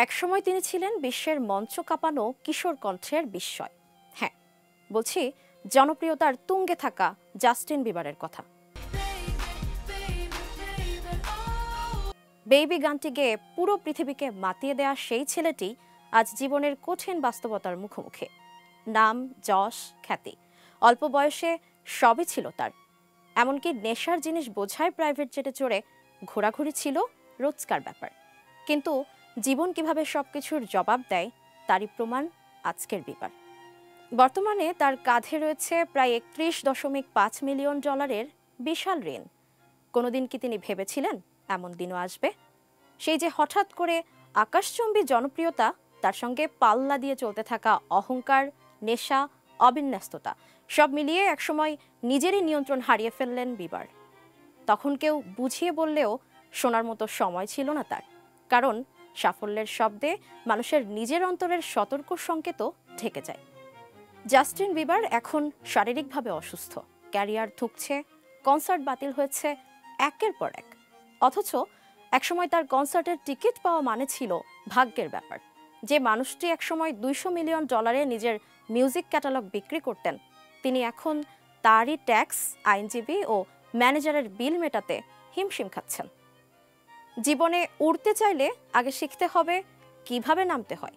একসময় তিনি ছিলেন বিশ্বের মঞ্চ কাঁপানো কিশোর কণ্ঠের বিস্ময়। হ্যাঁ, বলছি জনপ্রিয়তার তুঙ্গে থাকা জাস্টিন বিবারের কথা। বেবি গানটি গেয়ে পুরো পৃথিবীকে মাতিয়ে দেয়া সেই ছেলেটি আজ জীবনের কঠিন বাস্তবতার মুখোমুখি। নাম, যশ, খ্যাতি, অল্প বয়সে সবই ছিল তার। এমনকি নেশার জিনিস বোঝায় প্রাইভেট জেটে চড়ে ঘোরাঘুরি ছিল রোজকার ব্যাপার। কিন্তু জীবন কিভাবে সবকিছুর জবাব দেয় তারই প্রমাণ আজকের বিবার। বর্তমানে তার কাঁধে রয়েছে প্রায় 31.5 মিলিয়ন ডলারের বিশাল ঋণ। কোনোদিন কি তিনি ভেবেছিলেন এমন দিনও আসবে? সেই যে হঠাৎ করে আকাশচুম্বী জনপ্রিয়তা, তার সঙ্গে পাল্লা দিয়ে চলতে থাকা অহংকার, নেশা, অবিন্যস্ততা, সব মিলিয়ে একসময় নিজেরই নিয়ন্ত্রণ হারিয়ে ফেললেন বিবার। তখন কেউ বুঝিয়ে বললেও শোনার মতো সময় ছিল না তার, কারণ সাফল্যের শব্দে মানুষের নিজের অন্তরের সতর্ক সংকেতও ঢেকে যায়। জাস্টিন বিবার এখন শারীরিকভাবে অসুস্থ, ক্যারিয়ার ধুঁকছে, কনসার্ট বাতিল হয়েছে একের পর এক। অথচ একসময় তার কনসার্টের টিকিট পাওয়া মানে ছিল ভাগ্যের ব্যাপার। যে মানুষটি একসময় 200 মিলিয়ন ডলারে নিজের মিউজিক ক্যাটালগ বিক্রি করতেন, তিনি এখন তারই ট্যাক্স, আইনজীবী ও ম্যানেজারের বিল মেটাতে হিমশিম খাচ্ছেন। জীবনে উড়তে চাইলে আগে শিখতে হবে কিভাবে নামতে হয়।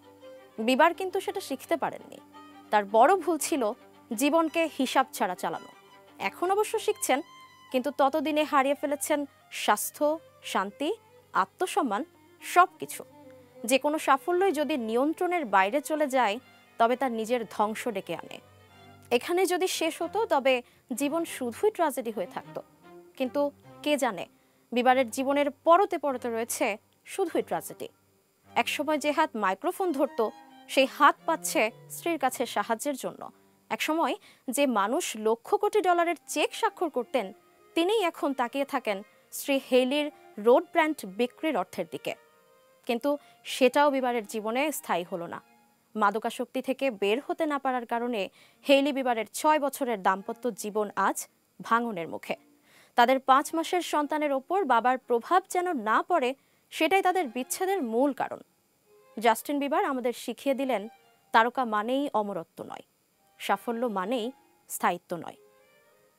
বিবার কিন্তু সেটা শিখতে পারেননি। তার বড় ভুল ছিল জীবনকে হিসাব ছাড়া চালানো। এখন অবশ্য শিখছেন, কিন্তু ততদিনে হারিয়ে ফেলেছেন স্বাস্থ্য, শান্তি, আত্মসম্মান, সবকিছু। যে কোনো সাফল্যই যদি নিয়ন্ত্রণের বাইরে চলে যায়, তবে তার নিজের ধ্বংস ডেকে আনে। এখানে যদি শেষ হতো, তবে জীবন শুধুই ট্র্যাজেডি হয়ে থাকতো। কিন্তু কে জানে, বিবারের জীবনের পরতে পরতে রয়েছে শুধুই ট্র্যাজেডি। একসময় যে হাত মাইক্রোফোন ধরতো, সেই হাত পাচ্ছে স্ত্রীর কাছে সাহায্যের জন্য। একসময় যে মানুষ লক্ষ কোটি ডলারের চেক স্বাক্ষর করতেন, তিনিই এখন তাকিয়ে থাকেন স্ত্রী হেইলির রোড ব্র্যান্ড বিক্রির অর্থের দিকে। কিন্তু সেটাও বিবারের জীবনে স্থায়ী হলো না। মাদকাসক্তি থেকে বের হতে না পারার কারণে হেইলি বিবারের 6 বছরের দাম্পত্য জীবন আজ ভাঙনের মুখে। তাদের 5 মাসের সন্তানের ওপর বাবার প্রভাব যেন না পড়ে, সেটাই তাদের বিচ্ছেদের মূল কারণ। জাস্টিন বিবার আমাদের শিখিয়ে দিলেন, তারকা মানেই অমরত্ব নয়, সাফল্য মানেই স্থায়িত্ব নয়।